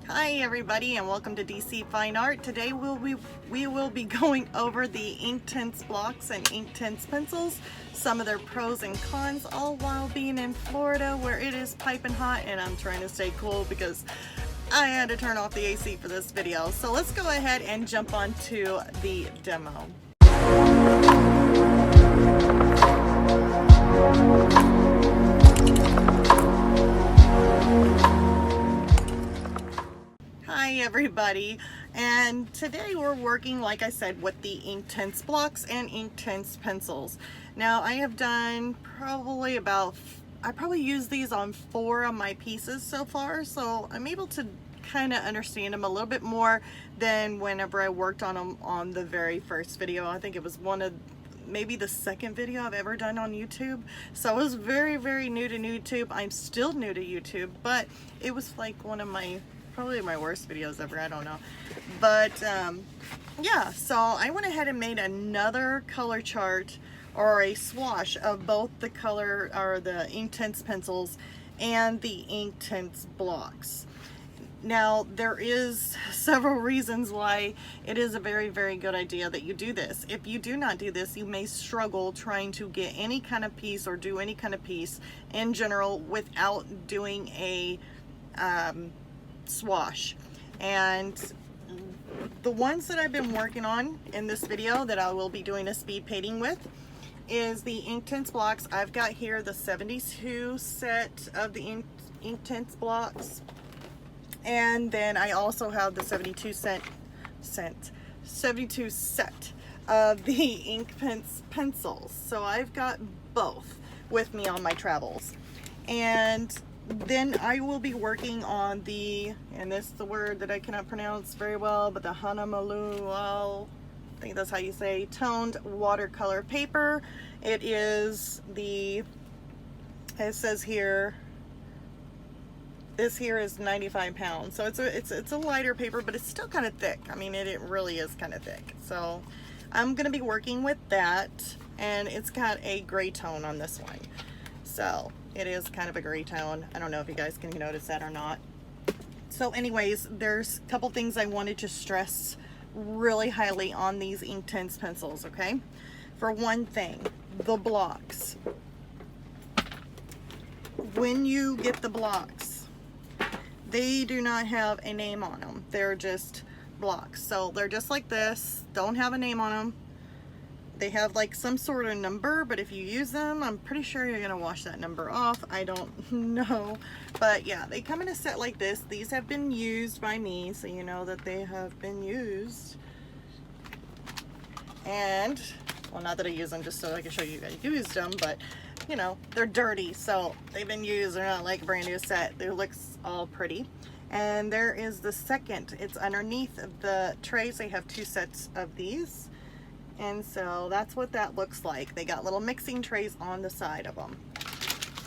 Hi everybody, and welcome to DC Fine Art. Today we will be going over the Inktense blocks and Inktense pencils, some of their pros and cons, all while being in Florida where it is piping hot and I'm trying to stay cool because I had to turn off the AC for this video. So let's go ahead and jump on to the demo. Hi everybody, and today we're working, like I said, with the Inktense blocks and Inktense pencils. Now I have done I probably used these on 4 of my pieces so far, so I'm able to kind of understand them a little bit more than whenever I worked on them on the very first video. I think it was maybe the second video I've ever done on YouTube. So I was very new to YouTube. I'm still new to YouTube, but it was like probably my worst videos ever, I don't know. But yeah, so I went ahead and made another color chart or a swatch of both the Inktense pencils and the Inktense blocks. Now there is several reasons why it is a very good idea that you do this. If you do not do this, you may struggle trying to get any kind of piece or do any kind of piece in general without doing a swash. And the ones that I've been working on in this video that I will be doing a speed painting with is the Inktense blocks. I've got here the 72 set of the Inktense blocks, and then I also have the 72 set of the Inktense pencils. So I've got both with me on my travels. And then I will be working on and this is the word that I cannot pronounce very well, but the Hahnemuhle, I think that's how you say, toned watercolor paper. It says here, this here is 95 pounds. So it's a lighter paper, but it's still kind of thick. I mean, it really is kind of thick. So I'm going to be working with that, and it's got a gray tone on this one. So it is kind of a gray tone. I don't know if you guys can notice that or not. So anyways, there's a couple things I wanted to stress really highly on these Inktense pencils, okay? For one thing, the blocks. When you get the blocks, they do not have a name on them. They're just blocks. So they're just like this, don't have a name on them. They have like some sort of number, but if you use them, I'm pretty sure you're gonna wash that number off. I don't know, but yeah, they come in a set like this. These have been used by me, so you know that they have been used. And, well, not that I use them just so I can show you I used them, but you know, they're dirty, so they've been used. They're not like a brand new set. They looks all pretty. And there is the second. It's underneath the trays. They have 2 sets of these. And so that's what that looks like. They got little mixing trays on the side of them.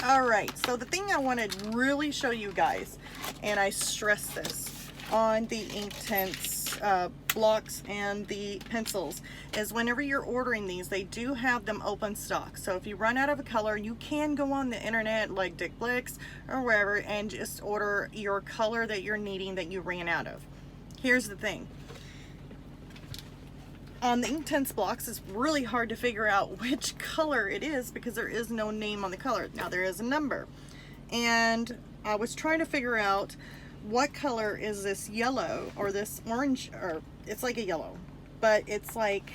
All right, so the thing I want to really show you guys, and I stress this on the Inktense blocks and the pencils, is whenever you're ordering these, they do have them open stock. So if you run out of a color, you can go on the internet like Blicks or wherever and just order your color that you're needing that you ran out of. Here's the thing. On the Inktense blocks, it's really hard to figure out which color it is because there is no name on the color. Now there is a number, and I was trying to figure out what color is this yellow or this orange, or it's like a yellow, but it's like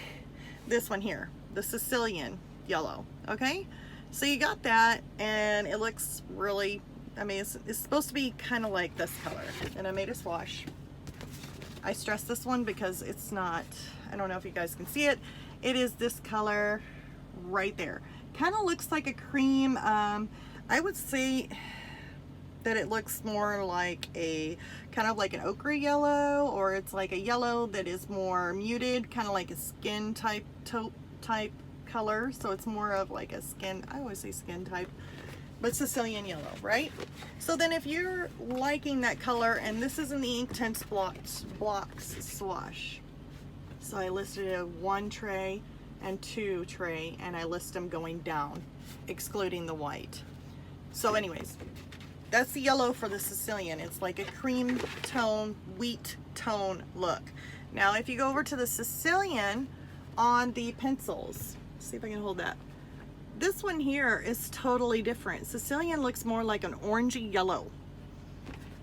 this one here, the Sicilian yellow. Okay, so you got that, and it looks really, I mean, it's supposed to be kind of like this color, and I made a swatch. I stress this one because it's not, I don't know if you guys can see it. It is this color right there. Kind of looks like a cream. I would say that it looks more like kind of like an ochre yellow, or it's like a yellow that is more muted, kind of like a skin type taupe type color. So it's more of like a skin, I always say skin type, but Sicilian yellow, right? So then if you're liking that color, and this is in the Inktense blocks swash. So I listed a 1 tray and 2 tray, and I list them going down, excluding the white. So anyways, that's the yellow for the Sicilian. It's like a cream tone, wheat tone look. Now if you go over to the Sicilian on the pencils, see if I can hold that. This one here is totally different. Sicilian looks more like an orangey yellow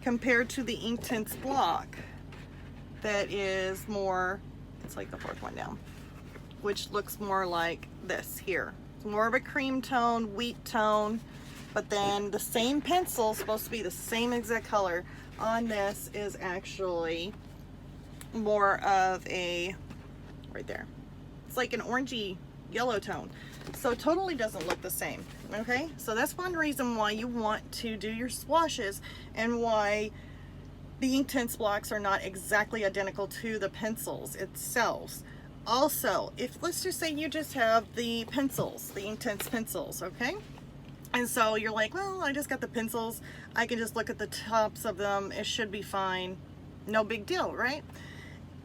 compared to the Inktense block that is more, it's like the fourth one down, which looks more like this here. It's more of a cream tone, wheat tone. But then the same pencil, supposed to be the same exact color, on this is actually more of a, right there, it's like an orangey yellow tone. So it totally doesn't look the same, okay? So that's one reason why you want to do your swatches and why the Inktense blocks are not exactly identical to the pencils itself. Also, if let's just say you just have the pencils, the Inktense pencils, okay? And so you're like, well, I just got the pencils. I can just look at the tops of them. It should be fine. No big deal, right?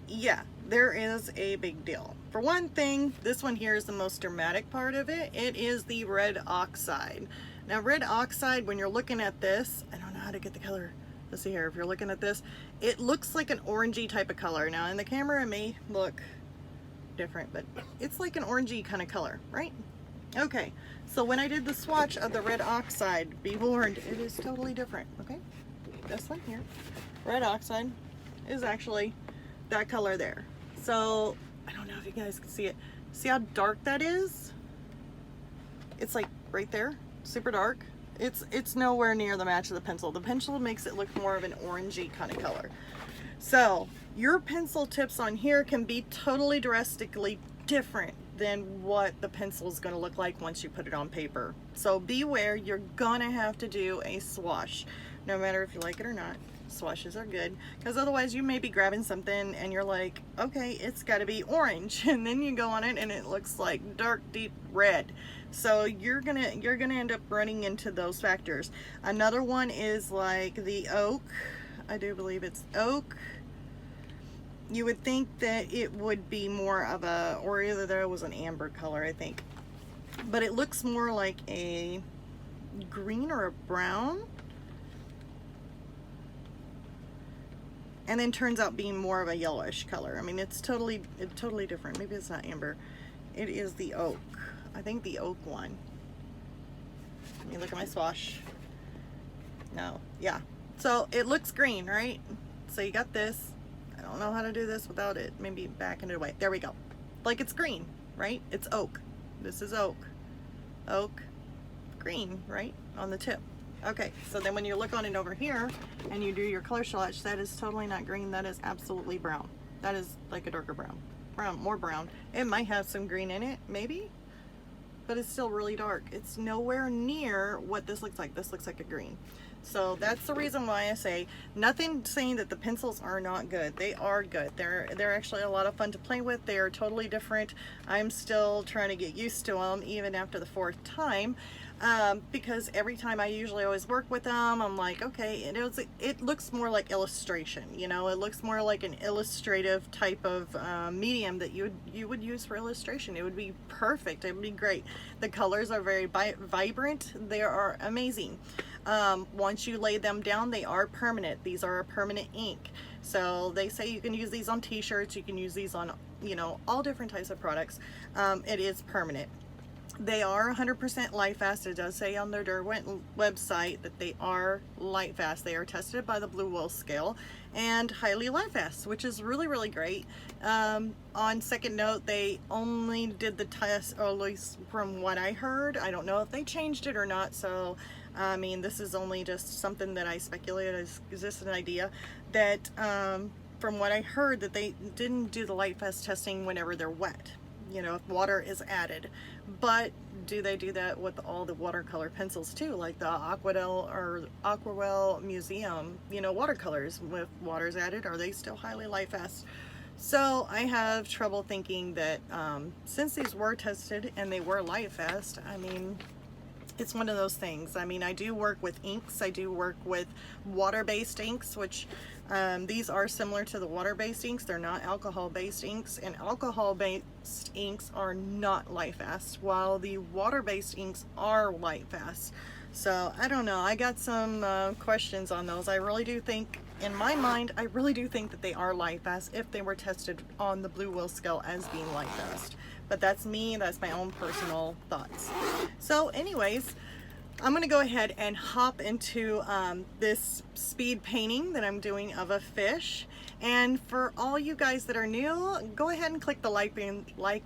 Yeah, there is a big deal. For one thing, this one here is the most dramatic part of it. It is the red oxide. Now, red oxide, when you're looking at this, I don't know how to get the color. Let's see here. If you're looking at this, it looks like an orangey type of color. Now, in the camera, it may look different, but it's like an orangey kind of color, right? Okay, so when I did the swatch of the red oxide, be warned, it is totally different, okay? This one here, red oxide, is actually that color there. So, I don't know if you guys can see it. See how dark that is? It's like right there, super dark. It's nowhere near the match of the pencil. The pencil makes it look more of an orangey kind of color. So, your pencil tips on here can be totally drastically different than what the pencil is going to look like once you put it on paper. So beware, you're gonna have to do a swatch, no matter if you like it or not. Swatches are good, because otherwise you may be grabbing something and you're like, okay, it's got to be orange, and then you go on it and it looks like dark deep red. So you're gonna end up running into those factors. Another one is like the oak. I do believe it's oak. You would think that it would be more of a, or either there was an amber color, I think, but it looks more like a green or a brown, and then turns out being more of a yellowish color. I mean, it's totally different. Maybe it's not amber. It is the oak. I think the oak one. Let me look at my swatch. No, yeah. So it looks green, right? So you got this. I don't know how to do this without it. Maybe backing it away. There we go. Like it's green, right? It's oak. This is oak. Oak, green, right? On the tip. Okay, so then when you look on it over here and you do your color swatch, that is totally not green. That is absolutely brown. That is like a darker brown. Brown, more brown. It might have some green in it, maybe, but it's still really dark. It's nowhere near what this looks like. This looks like a green. So that's the reason why I say, nothing saying that the pencils are not good. They are good. They're actually a lot of fun to play with. They are totally different. I'm still trying to get used to them even after the fourth time, because every time I usually always work with them, I'm like, okay, it looks more like illustration, you know, it looks more like an illustrative type of medium that you would use for illustration. It would be perfect. It would be great. The colors are very vibrant. They are amazing. Once you lay them down, they are permanent. These are a permanent ink. So they say you can use these on t-shirts, you can use these on, you know, all different types of products. It is permanent. They are 100% Lightfast. It does say on their Derwent website that they are Lightfast. They are tested by the Blue Wool scale and highly Lightfast, which is really, really great. On second note, they only did the test, or at least from what I heard. I don't know if they changed it or not, so I mean, this is only just something that I speculate is just an idea that from what I heard, that they didn't do the Lightfast testing whenever they're wet, you know, if water is added. But do they do that with all the watercolor pencils too, like the Aquarelle Museum, you know, watercolors with water's added? Are they still highly Lightfast? So I have trouble thinking that since these were tested and they were Lightfast, I mean, it's one of those things. I mean, I do work with inks. I do work with water-based inks, which these are similar to the water-based inks. They're not alcohol-based inks, and alcohol-based inks are not Lightfast, while the water-based inks are Lightfast. So I don't know, I got some questions on those. I really do think, in my mind, I really do think that they are Lightfast if they were tested on the blue whale scale as being Lightfast. But that's me, that's my own personal thoughts. So anyways, I'm gonna go ahead and hop into this speed painting that I'm doing of a fish. And for all you guys that are new, go ahead and click the like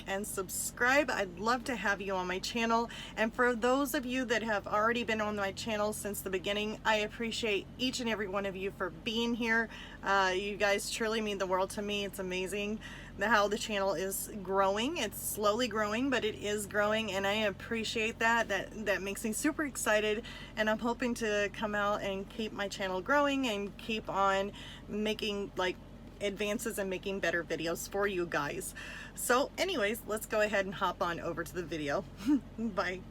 and subscribe. I'd love to have you on my channel. And for those of you that have already been on my channel since the beginning, I appreciate each and every one of you for being here. You guys truly mean the world to me. It's amazing how the channel is growing. It's slowly growing, but it is growing, and I appreciate that. That makes me super excited, and I'm hoping to come out and keep my channel growing and keep on making like advances and making better videos for you guys. So anyways, let's go ahead and hop on over to the video. Bye.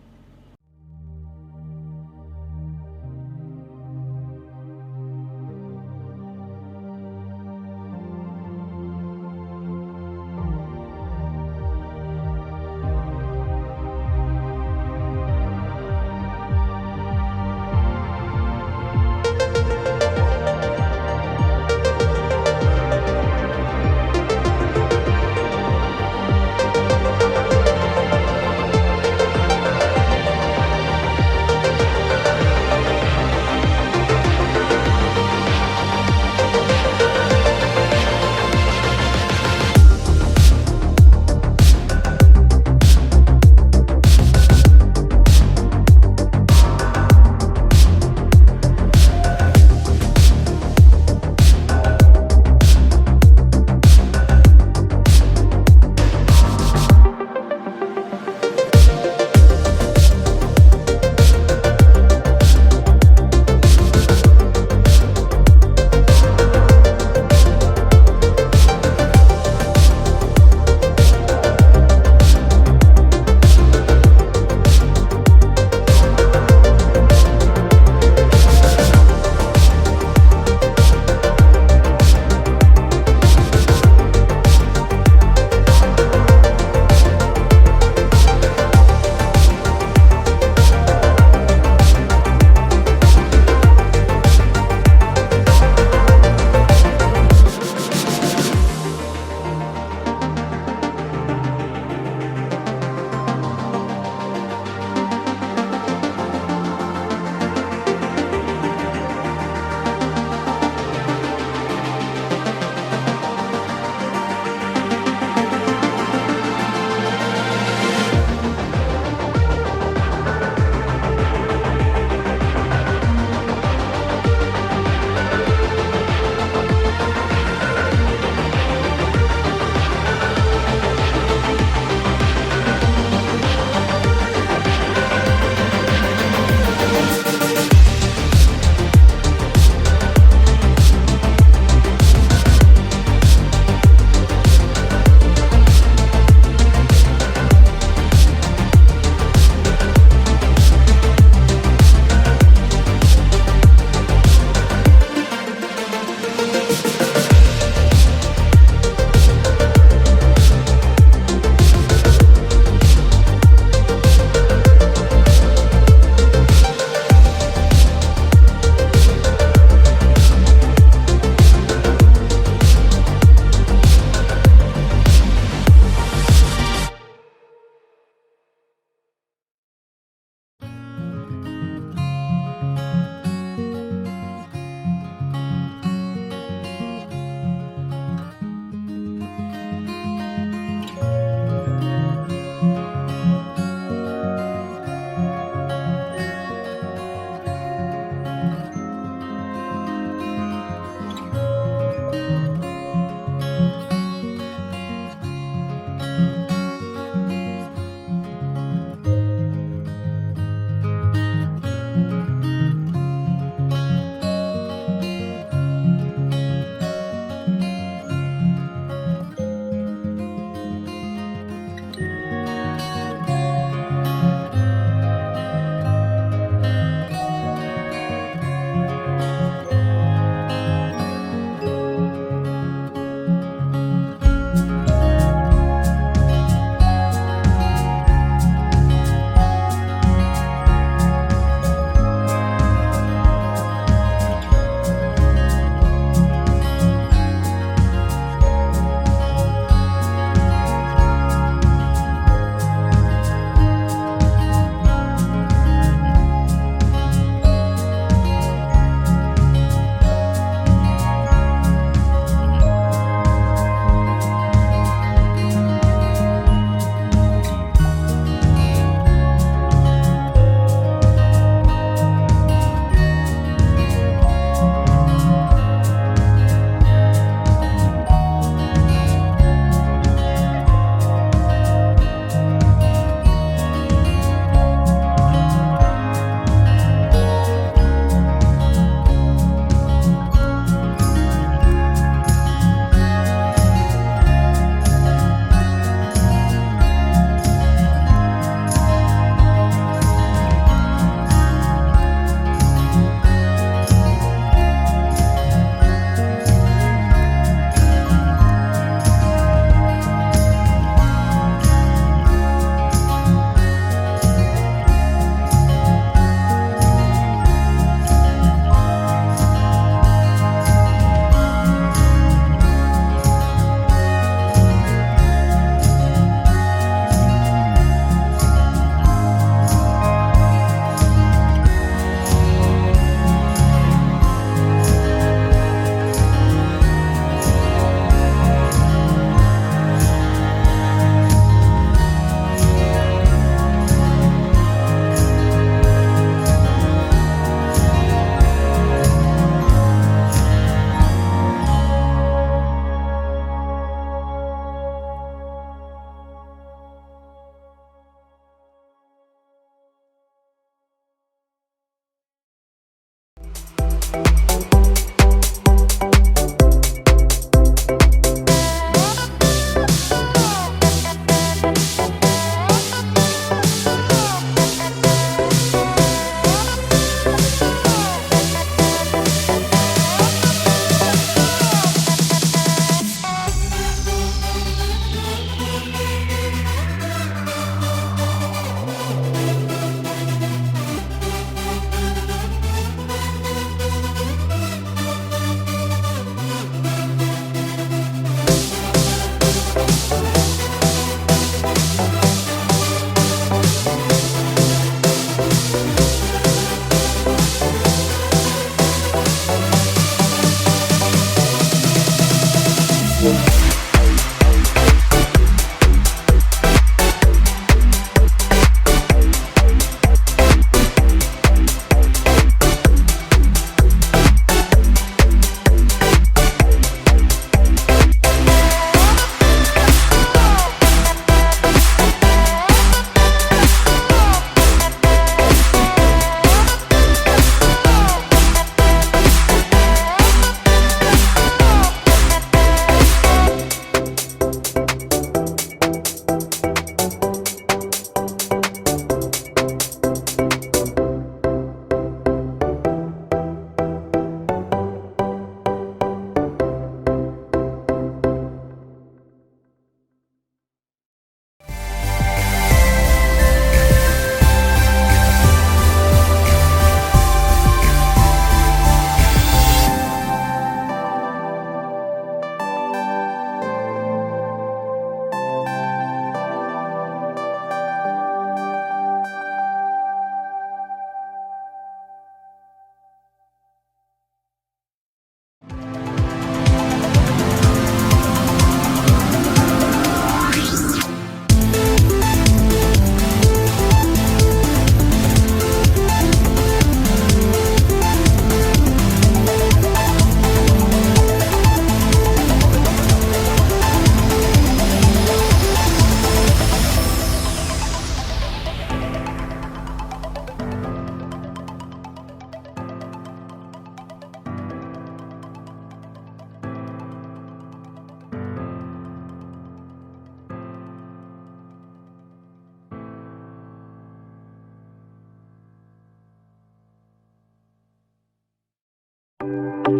I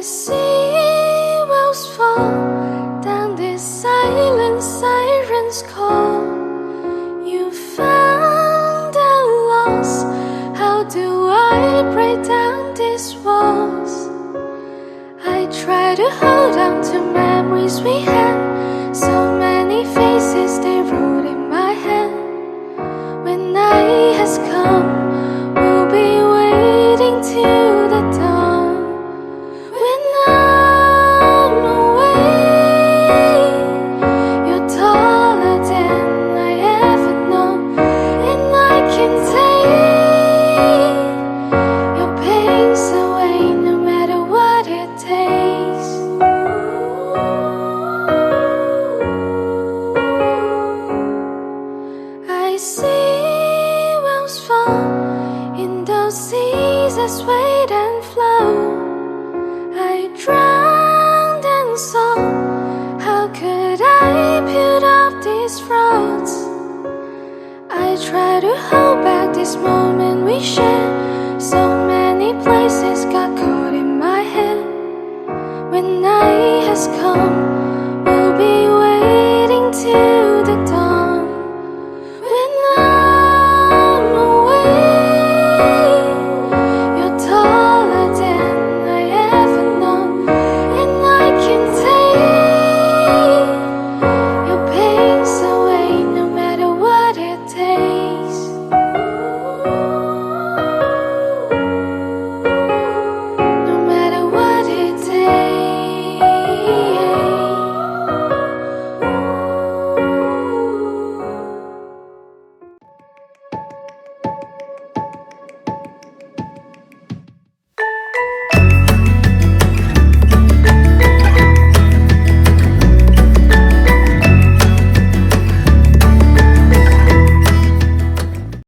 see whales fall down this silent siren's call. You found and lost. How do I break down these walls? I try to hold on to memories we had. So many faces they wrote in my head. When night has come, we'll be waiting till the dawn. When I'm away, you're taller than I ever known, and I can take your pains away no matter what it takes. I see whales fall in those seas that sway and flow.